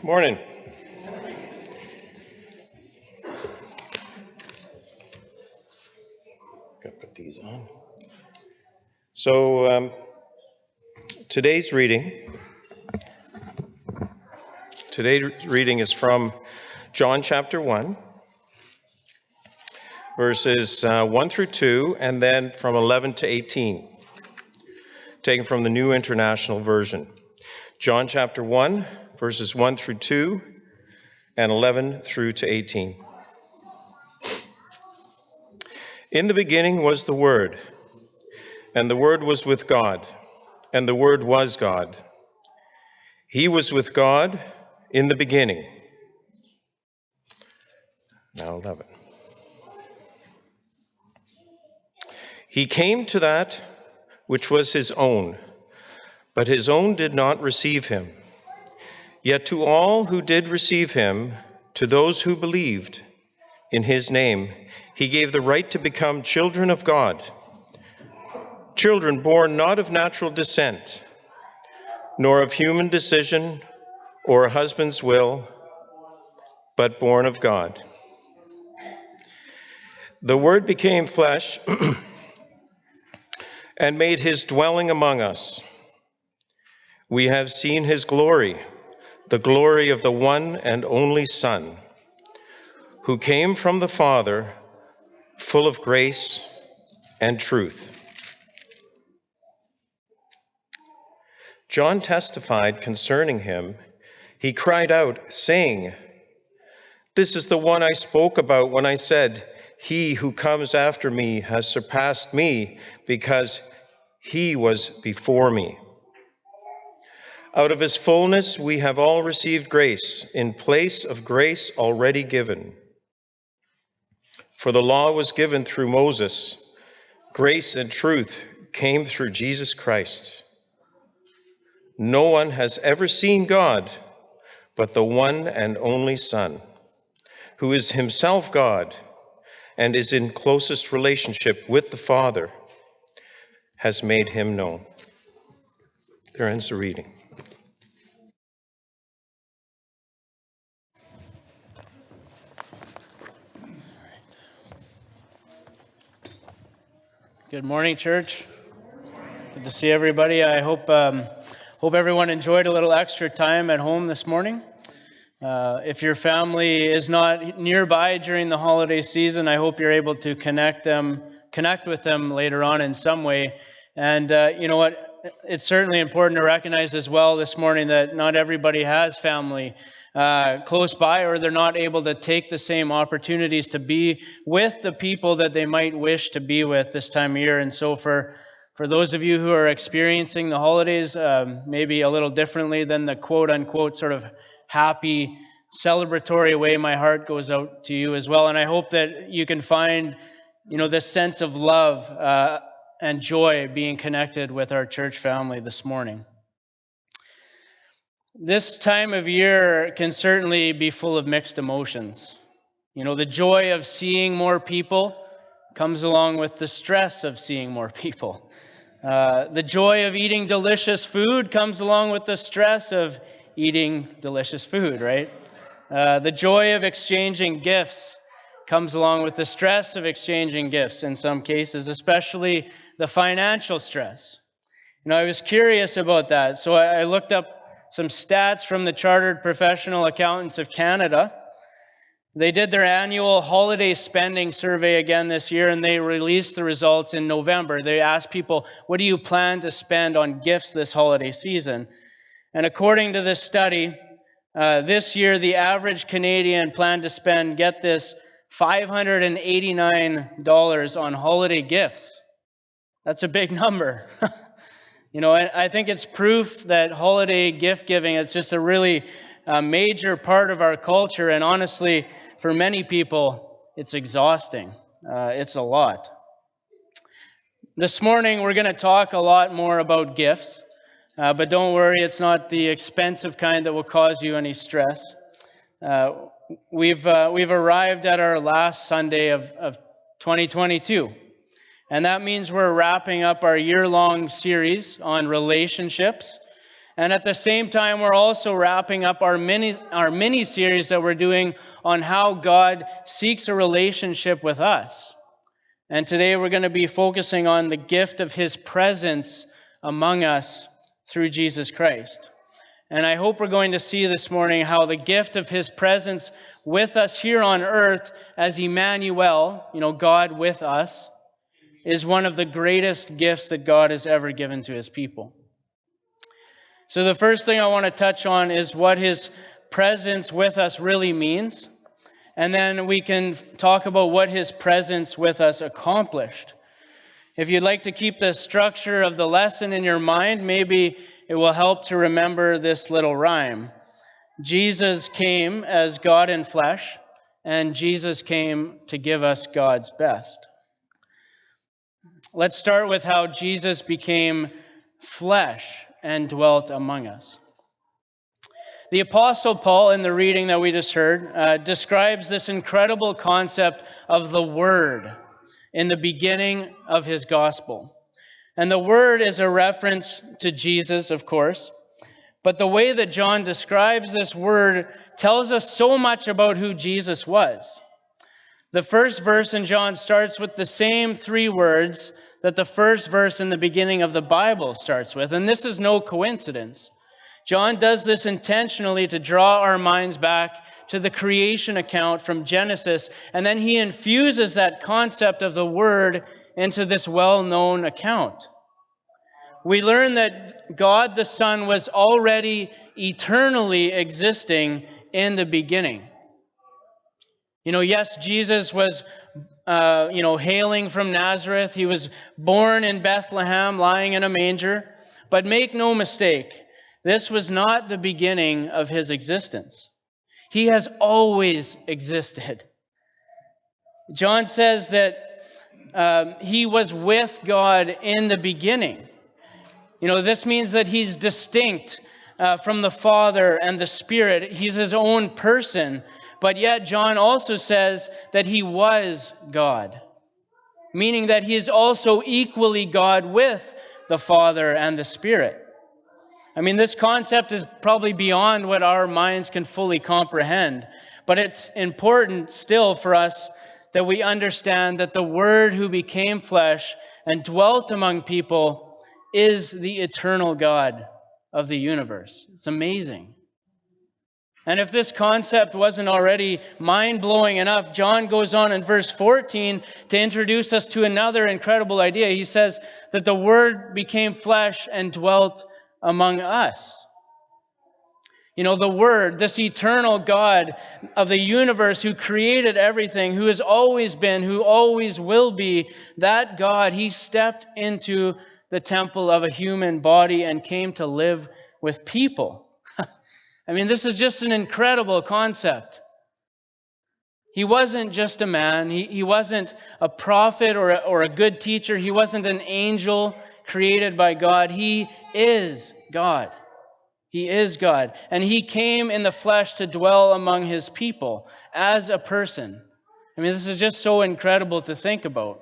Morning. Gotta put these on. So today's reading is from John chapter 1, verses 1 through 2, and then from 11 to 18, taken from the New International Version. John chapter 1, verses 1 through 2, and 11 through to 18. In the beginning was the Word, and the Word was with God, and the Word was God. He was with God in the beginning. Now 11. He came to that which was his own, but his own did not receive him. Yet to all who did receive him, to those who believed in his name, he gave the right to become children of God, children born not of natural descent, nor of human decision or a husband's will, but born of God. The Word became flesh and made his dwelling among us. We have seen his glory, the glory of the one and only Son, who came from the Father, full of grace and truth. John testified concerning him. He cried out, saying, "This is the one I spoke about when I said, 'He who comes after me has surpassed me, because he was before me.' Out of his fullness we have all received grace in place of grace already given. For the law was given through Moses. Grace and truth came through Jesus Christ. No one has ever seen God but the one and only Son, who is himself God and is in closest relationship with the Father, has made him known." There ends the reading. Good morning, church. Good to see everybody. I hope everyone enjoyed a little extra time at home this morning. If your family is not nearby during the holiday season, I hope you're able to connect with them later on in some way. And you know what? It's certainly important to recognize as well this morning that not everybody has family close by, or they're not able to take the same opportunities to be with the people that they might wish to be with this time of year. And so for those of you who are experiencing the holidays maybe a little differently than the quote-unquote sort of happy, celebratory way, my heart goes out to you as well. And I hope that you can find, this sense of love and joy being connected with our church family this morning. This time of year can certainly be full of mixed emotions. The joy of seeing more people comes along with the stress of seeing more people. The joy of eating delicious food comes along with the stress of eating delicious food, right? The joy of exchanging gifts comes along with the stress of exchanging gifts in some cases, especially the financial stress. I was curious about that, so I looked up some stats from the Chartered Professional Accountants of Canada. They did their annual holiday spending survey again this year, and they released the results in November. They asked people, what do you plan to spend on gifts this holiday season? And according to this study, this year the average Canadian planned to spend, get this, $589 on holiday gifts. That's a big number. I think it's proof that holiday gift giving is just a really major part of our culture. And honestly, for many people, it's exhausting. It's a lot. This morning, we're going to talk a lot more about gifts. But don't worry, it's not the expensive kind that will cause you any stress. We've arrived at our last Sunday of 2022. And that means we're wrapping up our year-long series on relationships. And at the same time, we're also wrapping up our mini series that we're doing on how God seeks a relationship with us. And today we're going to be focusing on the gift of his presence among us through Jesus Christ. And I hope we're going to see this morning how the gift of his presence with us here on earth as Emmanuel, God with us, is one of the greatest gifts that God has ever given to his people. So the first thing I want to touch on is what his presence with us really means. And then we can talk about what his presence with us accomplished. If you'd like to keep the structure of the lesson in your mind, maybe it will help to remember this little rhyme. Jesus came as God in flesh, and Jesus came to give us God's best. Let's start with how Jesus became flesh and dwelt among us. The Apostle Paul, in the reading that we just heard, describes this incredible concept of the Word in the beginning of his gospel. And the Word is a reference to Jesus, of course. But the way that John describes this Word tells us so much about who Jesus was. The first verse in John starts with the same three words that the first verse in the beginning of the Bible starts with. And this is no coincidence. John does this intentionally to draw our minds back to the creation account from Genesis, and then he infuses that concept of the Word into this well-known account. We learn that God the Son was already eternally existing in the beginning. Yes, Jesus was, hailing from Nazareth. He was born in Bethlehem, lying in a manger. But make no mistake, this was not the beginning of his existence. He has always existed. John says that he was with God in the beginning. This means that he's distinct from the Father and the Spirit. He's his own person. But yet John also says that he was God, meaning that he is also equally God with the Father and the Spirit. This concept is probably beyond what our minds can fully comprehend, but it's important still for us that we understand that the Word who became flesh and dwelt among people is the eternal God of the universe. It's amazing. And if this concept wasn't already mind-blowing enough, John goes on in verse 14 to introduce us to another incredible idea. He says that the Word became flesh and dwelt among us. The Word, this eternal God of the universe who created everything, who has always been, who always will be, that God, he stepped into the temple of a human body and came to live with people. This is just an incredible concept. He wasn't just a man. He wasn't a prophet or a good teacher. He wasn't an angel created by God. He is God. He is God. And he came in the flesh to dwell among his people as a person. This is just so incredible to think about.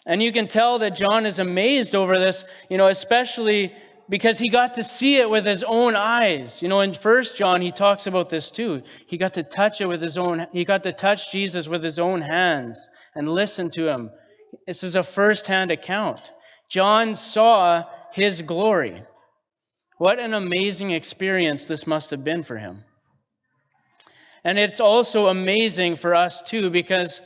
And you can tell that John is amazed over this, especially because he got to see it with his own eyes. In 1 John, he talks about this too. He got to touch Jesus with his own hands and listen to him. This is a first-hand account. John saw his glory. What an amazing experience this must have been for him. And it's also amazing for us too, because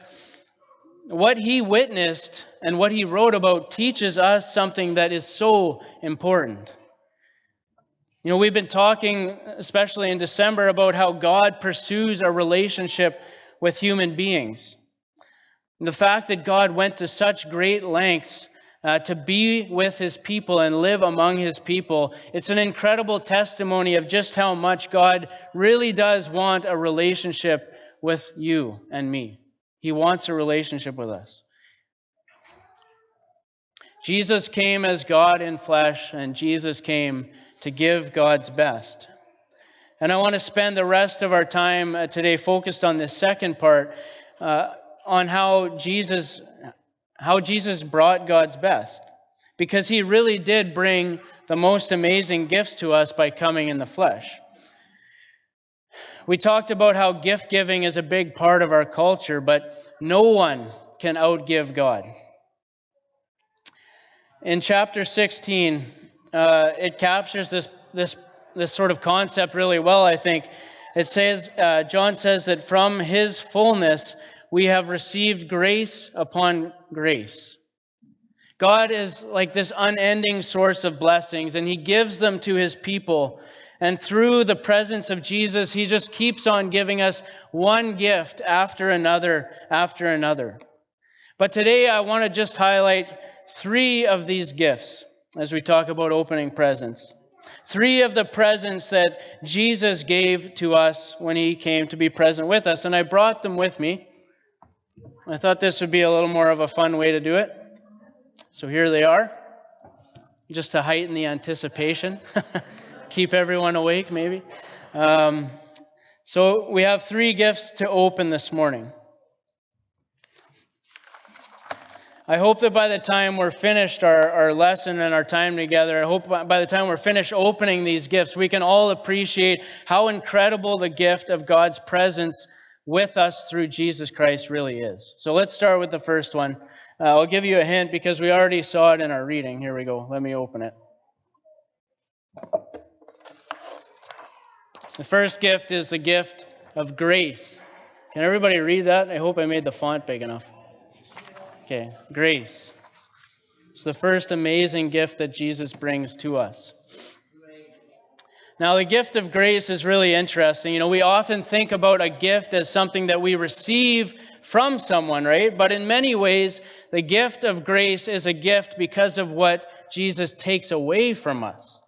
what he witnessed and what he wrote about teaches us something that is so important. We've been talking, especially in December, about how God pursues a relationship with human beings. And the fact that God went to such great lengths to be with his people and live among his people, it's an incredible testimony of just how much God really does want a relationship with you and me. He wants a relationship with us. Jesus came as God in flesh, and Jesus came to give God's best. And I want to spend the rest of our time today focused on this second part, on how Jesus brought God's best. because he really did bring the most amazing gifts to us by coming in the flesh. We talked about how gift giving is a big part of our culture, but no one can outgive God. In chapter 16, it captures this sort of concept really well, I think. It says, John says that from his fullness we have received grace upon grace. God is like this unending source of blessings, and he gives them to his people. And through the presence of Jesus, he just keeps on giving us one gift after another after another. But today I want to just highlight 3 of these gifts as we talk about opening presents. 3 of the presents that Jesus gave to us when he came to be present with us. And I brought them with me. I thought this would be a little more of a fun way to do it. So here they are, just to heighten the anticipation. Keep everyone awake, maybe. So we have 3 gifts to open this morning. I hope that by the time we're finished our lesson and our time together, I hope by the time we're finished opening these gifts, we can all appreciate how incredible the gift of God's presence with us through Jesus Christ really is. So let's start with the first one. I'll give you a hint because we already saw it in our reading. Here we go. Let me open it. The first gift is the gift of grace. Can everybody read that? I hope I made the font big enough. Okay, grace. It's the first amazing gift that Jesus brings to us. Now, the gift of grace is really interesting. You know, we often think about a gift as something that we receive from someone, right? But in many ways, the gift of grace is a gift because of what Jesus takes away from us.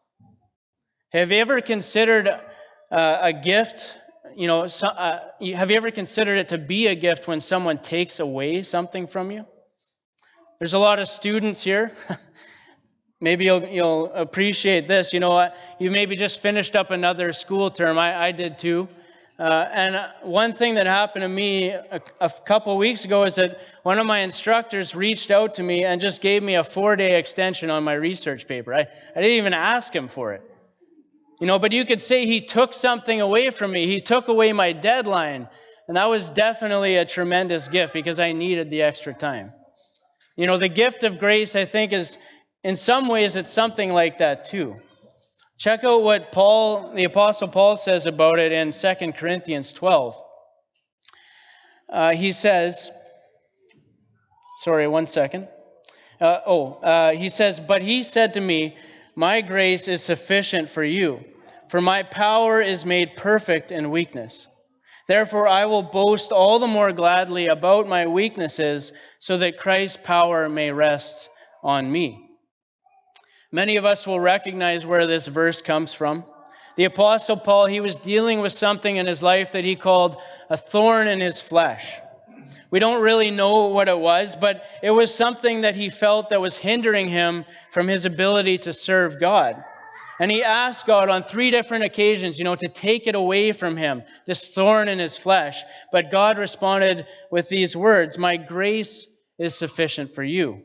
Have you ever considered a gift, have you ever considered it to be a gift when someone takes away something from you? There's a lot of students here. Maybe you'll appreciate this. You know, you maybe just finished up another school term. I did too. And one thing that happened to me a couple weeks ago is that one of my instructors reached out to me and just gave me a 4-day extension on my research paper. I didn't even ask him for it. You know, but you could say he took something away from me. He took away my deadline. And that was definitely a tremendous gift because I needed the extra time. You know, the gift of grace, I think, is in some ways it's something like that too. Check out what the Apostle Paul says about it in 2 Corinthians 12. He says, he says, "But he said to me, my grace is sufficient for you, for my power is made perfect in weakness. Therefore, I will boast all the more gladly about my weaknesses, so that Christ's power may rest on me." Many of us will recognize where this verse comes from. The Apostle Paul, he was dealing with something in his life that he called a thorn in his flesh. We don't really know what it was, but it was something that he felt that was hindering him from his ability to serve God. And he asked God on 3 different occasions, to take it away from him, this thorn in his flesh. But God responded with these words, "My grace is sufficient for you."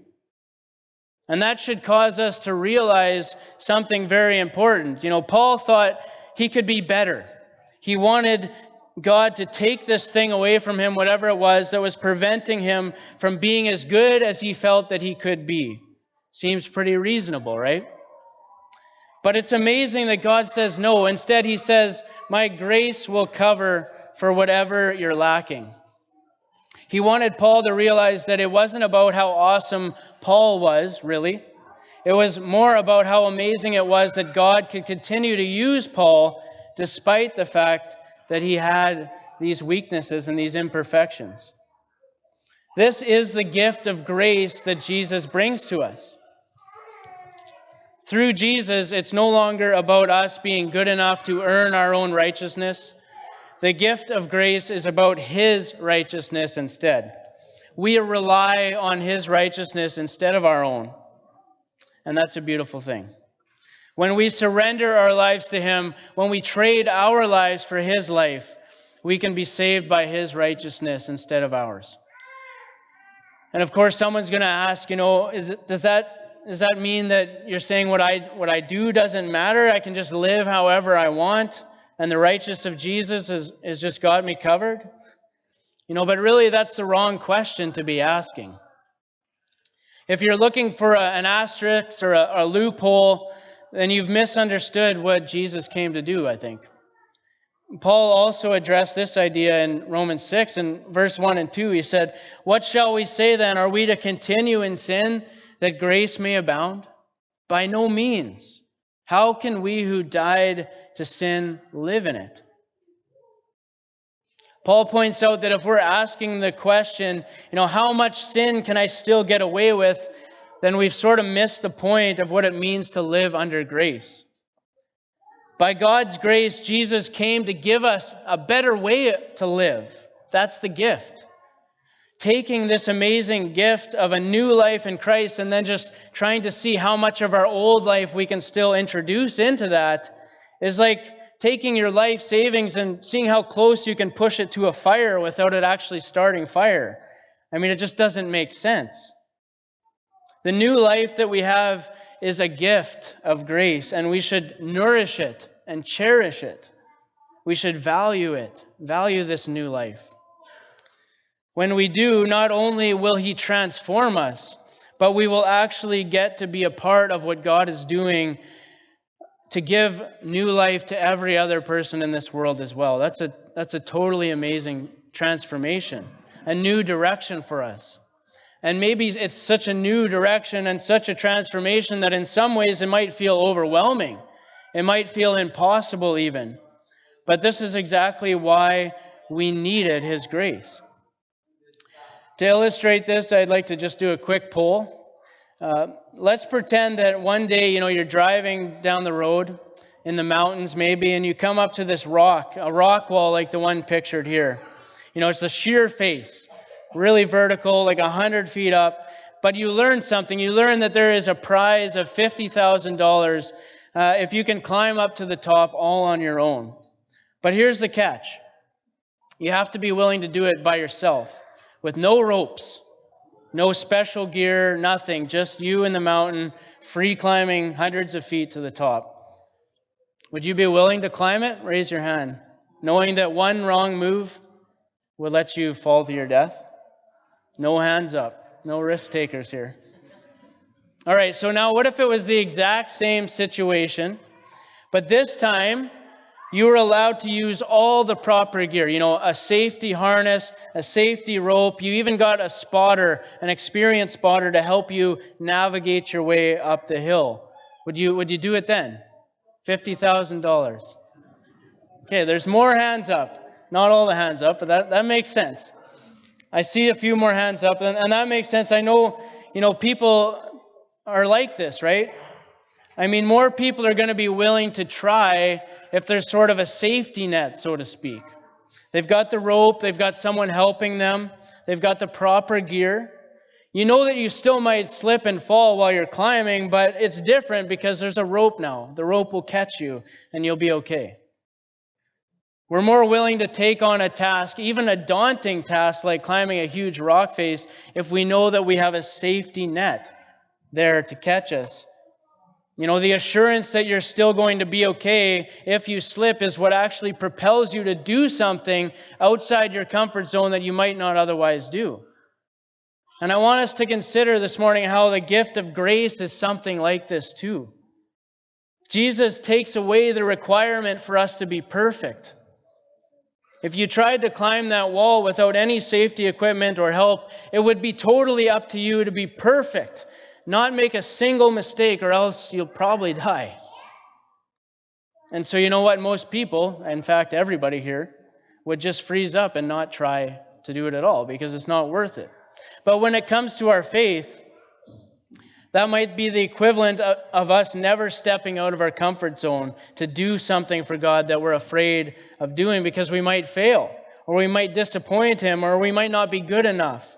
And that should cause us to realize something very important. Paul thought he could be better. He wanted God to take this thing away from him, whatever it was that was preventing him from being as good as he felt that he could be. Seems pretty reasonable, right? But it's amazing that God says no. Instead, he says, "My grace will cover for whatever you're lacking." He wanted Paul to realize that it wasn't about how awesome Paul was, really. It was more about how amazing it was that God could continue to use Paul despite the fact that he had these weaknesses and these imperfections. This is the gift of grace that Jesus brings to us. Through Jesus, it's no longer about us being good enough to earn our own righteousness. The gift of grace is about his righteousness instead. We rely on his righteousness instead of our own. And that's a beautiful thing. When we surrender our lives to him, when we trade our lives for his life, we can be saved by his righteousness instead of ours. And of course, someone's going to ask, does that that mean that you're saying what I do doesn't matter? I can just live however I want, and the righteousness of Jesus has just got me covered? But really that's the wrong question to be asking. If you're looking for an asterisk or a loophole, then you've misunderstood what Jesus came to do, I think. Paul also addressed this idea in Romans 6 in verse 1 and 2. He said, "What shall we say then? Are we to continue in sin that grace may abound? By no means. How can we who died to sin live in it?" Paul points out that if we're asking the question, how much sin can I still get away with, then we've sort of missed the point of what it means to live under grace. By God's grace, Jesus came to give us a better way to live. That's the gift. Taking this amazing gift of a new life in Christ and then just trying to see how much of our old life we can still introduce into that is like taking your life savings and seeing how close you can push it to a fire without it actually starting fire. It just doesn't make sense. The new life that we have is a gift of grace, and we should nourish it and cherish it. We should value it, value this new life. When we do, not only will He transform us, but we will actually get to be a part of what God is doing to give new life to every other person in this world as well. That's a totally amazing transformation, a new direction for us. And maybe it's such a new direction and such a transformation that in some ways it might feel overwhelming. It might feel impossible even. But this is exactly why we needed His grace. To illustrate this, I'd like to just do a quick poll. Let's pretend that one day, you're driving down the road in the mountains maybe, and you come up to this rock, a rock wall like the one pictured here. It's a sheer face, really vertical, like 100 feet up. But you learn something. You learn that there is a prize of $50,000 if you can climb up to the top all on your own. But here's the catch. You have to be willing to do it by yourself, with no ropes, no special gear, nothing, just you in the mountain, free climbing hundreds of feet to the top. Would you be willing to climb it? Raise your hand. Knowing that one wrong move would let you fall to your death? No hands up. No risk takers here. All right, so now what if it was the exact same situation, but this time you were allowed to use all the proper gear, a safety harness, a safety rope. You even got a spotter, an experienced spotter to help you navigate your way up the hill. Would you do it then? $50,000. Okay, there's more hands up. Not all the hands up, but that makes sense. I see a few more hands up, and that makes sense. I know, people are like this, right? More people are going to be willing to try if there's sort of a safety net, so to speak. They've got the rope, they've got someone helping them, they've got the proper gear. You know that you still might slip and fall while you're climbing, but it's different because there's a rope now. The rope will catch you, and you'll be okay. We're more willing to take on a task, even a daunting task like climbing a huge rock face, if we know that we have a safety net there to catch us. The assurance that you're still going to be okay if you slip is what actually propels you to do something outside your comfort zone that you might not otherwise do. And I want us to consider this morning how the gift of grace is something like this too. Jesus takes away the requirement for us to be perfect. If you tried to climb that wall without any safety equipment or help, it would be totally up to you to be perfect, not make a single mistake, or else you'll probably die. And so you know what? Most people, in fact everybody here, would just freeze up and not try to do it at all because it's not worth it. But when it comes to our faith, that might be the equivalent of us never stepping out of our comfort zone to do something for God that we're afraid of doing because we might fail, or we might disappoint Him, or we might not be good enough.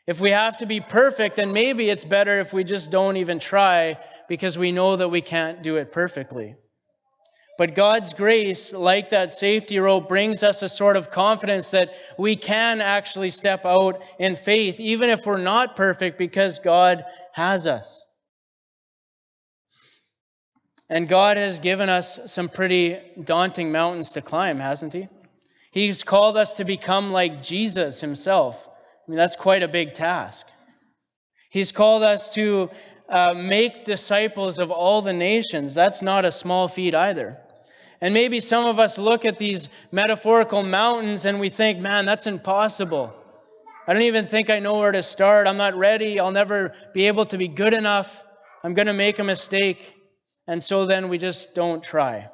If we have to be perfect, then maybe it's better if we just don't even try because we know that we can't do it perfectly. But God's grace, like that safety rope, brings us a sort of confidence that we can actually step out in faith, even if we're not perfect, because God has us. And God has given us some pretty daunting mountains to climb, hasn't He? He's called us to become like Jesus Himself. I mean, that's quite a big task. He's called us to make disciples of all the nations. That's not a small feat either. And maybe some of us look at these metaphorical mountains and we think, man, that's impossible. I don't even think I know where to start. I'm not ready. I'll never be able to be good enough. I'm going to make a mistake. And so then we just don't try.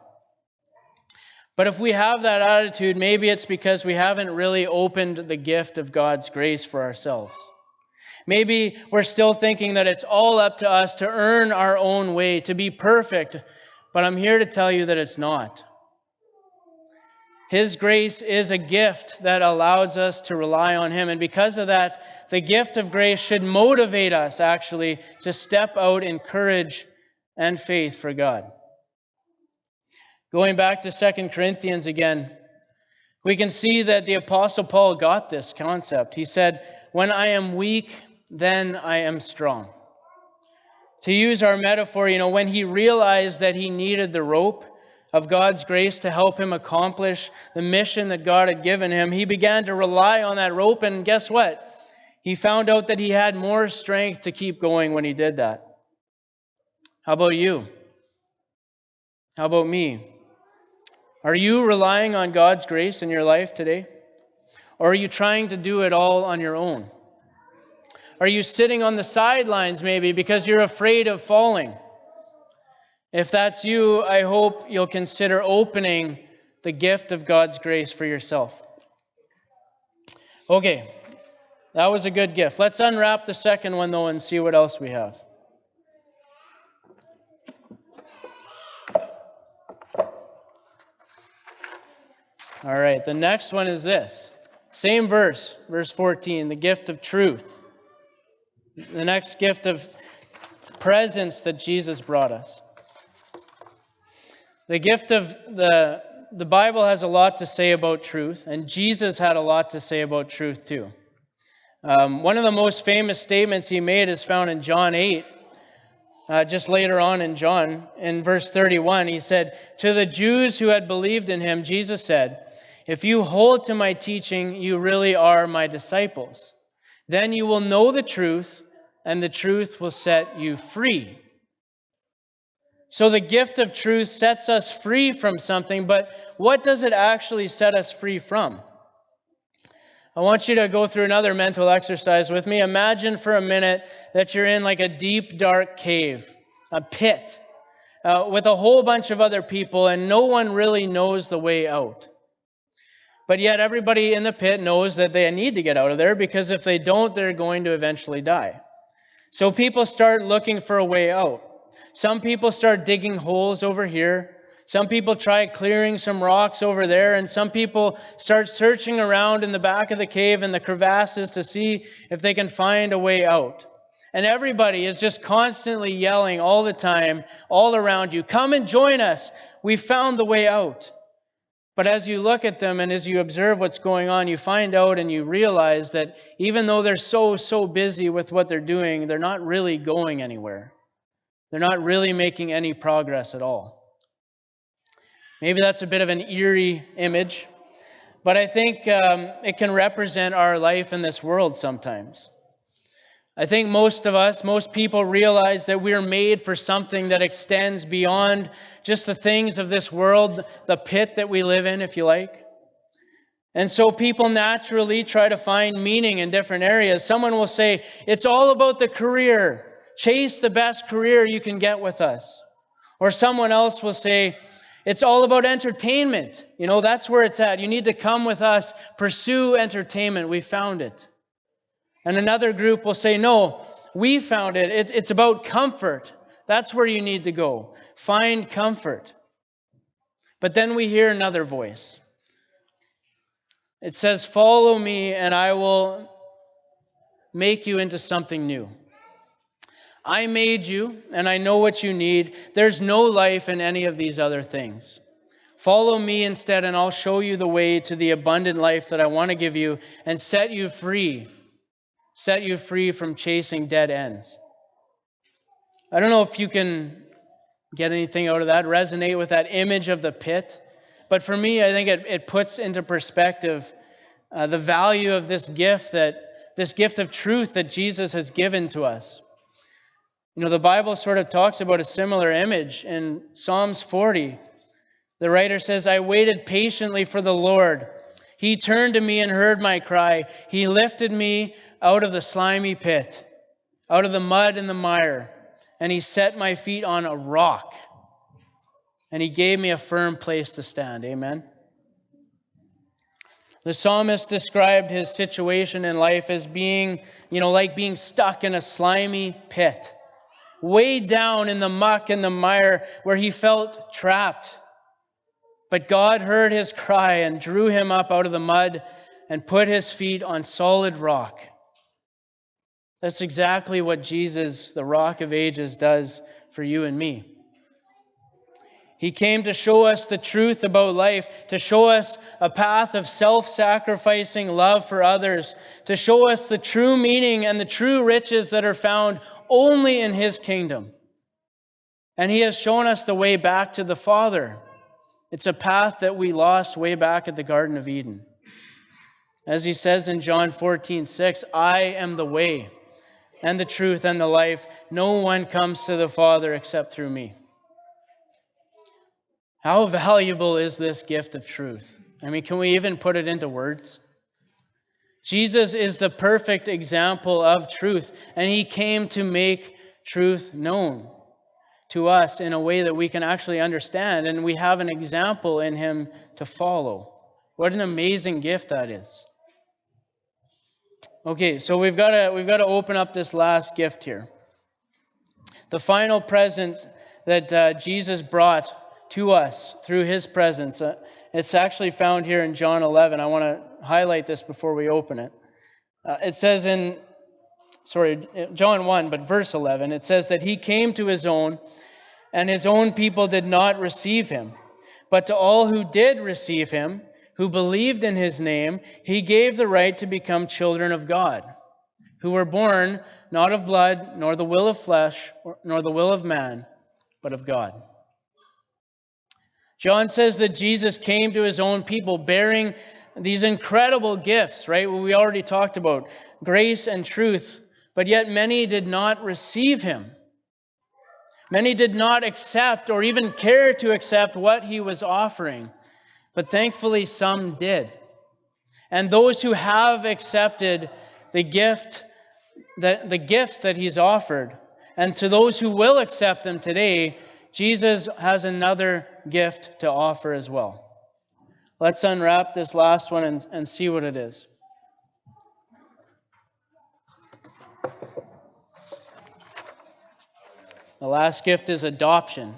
But if we have that attitude, maybe it's because we haven't really opened the gift of God's grace for ourselves. Maybe we're still thinking that it's all up to us to earn our own way, to be perfect. But I'm here to tell you that it's not. His grace is a gift that allows us to rely on Him. And because of that, the gift of grace should motivate us, actually, to step out in courage and faith for God. Going back to 2 Corinthians again, we can see that the Apostle Paul got this concept. He said, "When I am weak, then I am strong." To use our metaphor, when he realized that he needed the rope of God's grace to help him accomplish the mission that God had given him, he began to rely on that rope, and guess what? He found out that he had more strength to keep going when he did that. How about you? How about me? Are you relying on God's grace in your life today? Or are you trying to do it all on your own? Are you sitting on the sidelines maybe because you're afraid of falling? If that's you, I hope you'll consider opening the gift of God's grace for yourself. Okay, that was a good gift. Let's unwrap the second one, though, and see what else we have. All right, the next one is this. Same verse, verse 14, the gift of truth. The next gift of presence that Jesus brought us. The gift of the Bible has a lot to say about truth, and Jesus had a lot to say about truth too. One of the most famous statements he made is found in John 8. Just later on in John, in verse 31, he said, "To the Jews who had believed in him, Jesus said, 'If you hold to my teaching, you really are my disciples. Then you will know the truth, and the truth will set you free.'" So the gift of truth sets us free from something, but what does it actually set us free from? I want you to go through another mental exercise with me. Imagine for a minute that you're in like a deep, dark cave, a pit, with a whole bunch of other people, and no one really knows the way out. But yet everybody in the pit knows that they need to get out of there, because if they don't, they're going to eventually die. So people start looking for a way out. Some people start digging holes over here. Some people try clearing some rocks over there, and some people start searching around in the back of the cave and the crevasses to see if they can find a way out. And everybody is just constantly yelling all the time, all around you, "Come and join us. We found the way out." But as you look at them and as you observe what's going on, you find out and you realize that even though they're so busy with what they're doing, they're not really going anywhere. They're not really making any progress at all. Maybe that's a bit of an eerie image, but I think it can represent our life in this world sometimes. I think most people realize that we're made for something that extends beyond just the things of this world, the pit that we live in, if you like. And so people naturally try to find meaning in different areas. Someone will say, "It's all about the career. Chase the best career you can get with us." Or someone else will say, "It's all about entertainment. That's where it's at. You need to come with us. Pursue entertainment. We found it." And another group will say, "No, we found it. It's about comfort. That's where you need to go. Find comfort." But then we hear another voice. It says, "Follow me and I will make you into something new. I made you and I know what you need. There's no life in any of these other things. Follow me instead and I'll show you the way to the abundant life that I want to give you and set you free. Set you free from chasing dead ends." I don't know if you can get anything out of that, resonate with that image of the pit. But for me, I think it puts into perspective the value of this gift of truth that Jesus has given to us. The Bible sort of talks about a similar image in Psalms 40. The writer says, "I waited patiently for the Lord. He turned to me and heard my cry. He lifted me out of the slimy pit, out of the mud and the mire, and he set my feet on a rock, and he gave me a firm place to stand." Amen. The psalmist described his situation in life as being, like being stuck in a slimy pit, way down in the muck and the mire where he felt trapped. But God heard his cry and drew him up out of the mud and put his feet on solid rock. That's exactly what Jesus, the Rock of Ages, does for you and me. He came to show us the truth about life, to show us a path of self-sacrificing love for others, to show us the true meaning and the true riches that are found only in his kingdom. And he has shown us the way back to the Father. It's a path that we lost way back at the Garden of Eden. As he says in John 14:6, "I am the way and the truth and the life. No one comes to the Father except through me." How valuable is this gift of truth? I mean, can we even put it into words? Jesus is the perfect example of truth, and he came to make truth known to us in a way that we can actually understand, and we have an example in him to follow. What an amazing gift that is. Okay, so we've got to open up this last gift here. The final present that Jesus brought to us through his presence. It's actually found here in John 11. I want to highlight this before we open it. It says in John 1, but verse 11, it says that he came to his own, and his own people did not receive him. But to all who did receive him, who believed in his name, he gave the right to become children of God, who were born not of blood, nor the will of flesh, nor the will of man, but of God. John says that Jesus came to his own people bearing these incredible gifts, right? We already talked about grace and truth, but yet many did not receive him. Many did not accept or even care to accept what he was offering, but thankfully some did. And those who have accepted the gifts that he's offered, and to those who will accept them today, Jesus has another gift to offer as well. Let's unwrap this last one and see what it is. The last gift is adoption.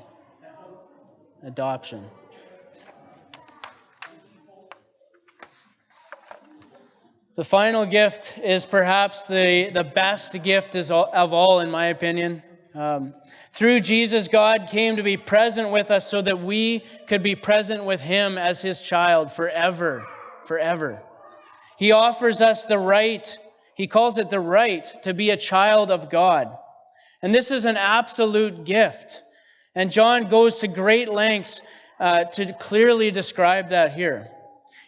Adoption. The final gift is perhaps the best gift of all, in my opinion. Through Jesus, God came to be present with us so that we could be present with him as his child forever. He offers us the right, he calls it the right, to be a child of God. And this is an absolute gift. And John goes to great lengths to clearly describe that here.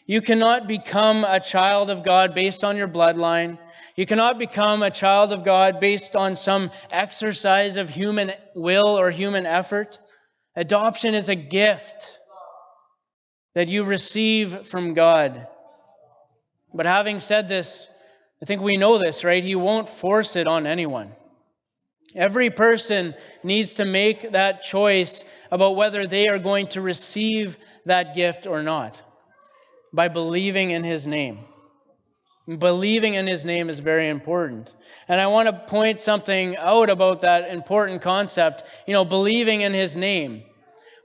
You cannot become a child of God based on your bloodline. You cannot become a child of God based on some exercise of human will or human effort. Adoption is a gift that you receive from God. But having said this, I think we know this, right? He won't force it on anyone. Every person needs to make that choice about whether they are going to receive that gift or not by believing in his name. Believing in his name is very important. And I want to point something out about that important concept, believing in his name.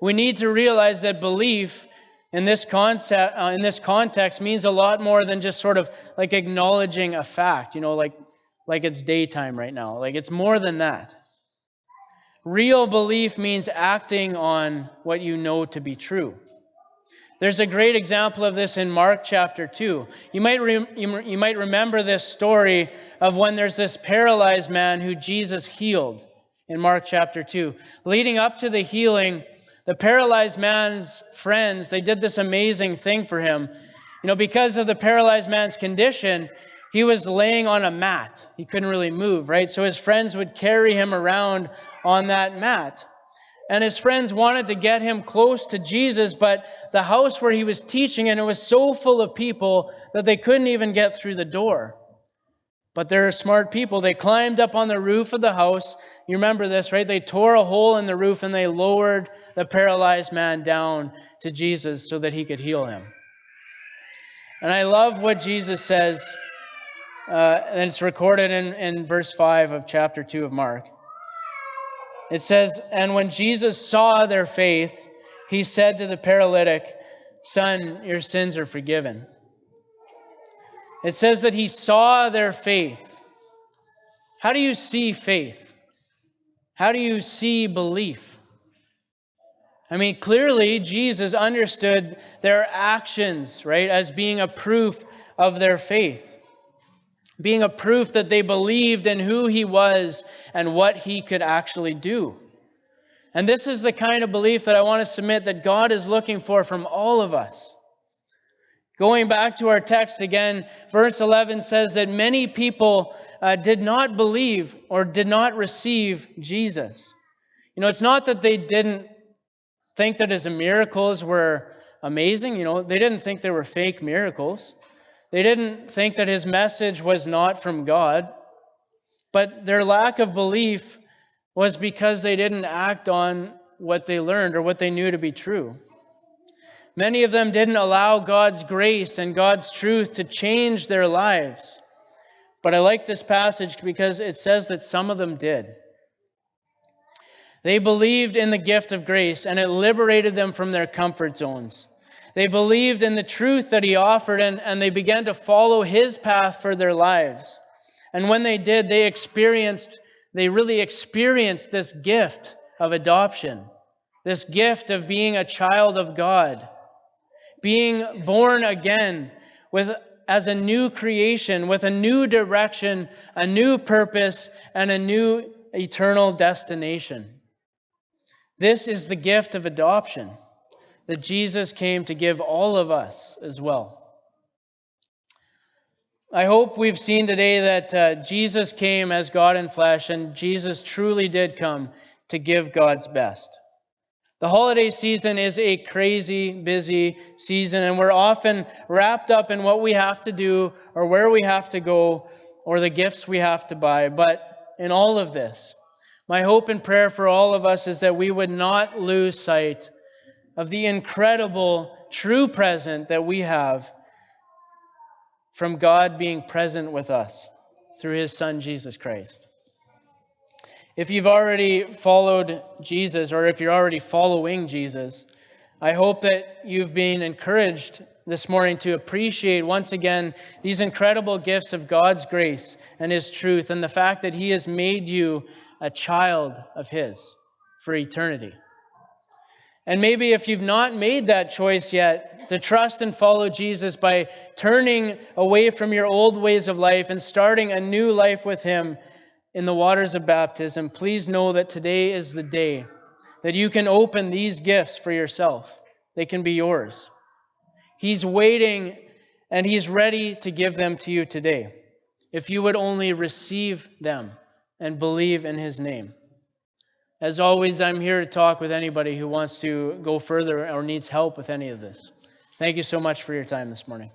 We need to realize that belief in this context means a lot more than just sort of like acknowledging a fact, like it's daytime right now. Like it's more than that. Real belief means acting on what you know to be true. There's a great example of this in Mark chapter 2. You might remember this story of when there's this paralyzed man who Jesus healed in Mark chapter 2. Leading up to the healing, the paralyzed man's friends, they did this amazing thing for him. Because of the paralyzed man's condition, he was laying on a mat. He couldn't really move, right? So his friends would carry him around on that mat. And his friends wanted to get him close to Jesus, but the house where he was teaching, and it was so full of people that they couldn't even get through the door. But they're smart people. They climbed up on the roof of the house. You remember this, right? They tore a hole in the roof and they lowered the paralyzed man down to Jesus so that he could heal him. And I love what Jesus says, and it's recorded in verse 5 of chapter 2 of Mark. It says, "And when Jesus saw their faith, he said to the paralytic, 'Son, your sins are forgiven.'" It says that he saw their faith. How do you see faith? How do you see belief? Clearly, Jesus understood their actions, right, as being a proof of their faith, being a proof that they believed in who he was and what he could actually do. And this is the kind of belief that I want to submit that God is looking for from all of us. Going back to our text again, verse 11 says that many people did not believe or did not receive Jesus. It's not that they didn't think that his miracles were amazing. They didn't think they were fake miracles. They didn't think that his message was not from God. But their lack of belief was because they didn't act on what they learned or what they knew to be true. Many of them didn't allow God's grace and God's truth to change their lives. But I like this passage because it says that some of them did. They believed in the gift of grace, and it liberated them from their comfort zones. They believed in the truth that he offered, and they began to follow his path for their lives. And when they did, they really experienced this gift of adoption, this gift of being a child of God, being born again as a new creation, with a new direction, a new purpose, and a new eternal destination. This is the gift of adoption that Jesus came to give all of us as well. I hope we've seen today that Jesus came as God in flesh, and Jesus truly did come to give God's best. The holiday season is a crazy, busy season, and we're often wrapped up in what we have to do or where we have to go or the gifts we have to buy. But in all of this, my hope and prayer for all of us is that we would not lose sight of the incredible, true present that we have from God being present with us through his Son, Jesus Christ. If you've already followed Jesus, or if you're already following Jesus, I hope that you've been encouraged this morning to appreciate once again these incredible gifts of God's grace and his truth, and the fact that he has made you a child of his for eternity. And maybe if you've not made that choice yet, to trust and follow Jesus by turning away from your old ways of life and starting a new life with him in the waters of baptism, please know that today is the day that you can open these gifts for yourself. They can be yours. He's waiting and he's ready to give them to you today, if you would only receive them and believe in his name. As always, I'm here to talk with anybody who wants to go further or needs help with any of this. Thank you so much for your time this morning.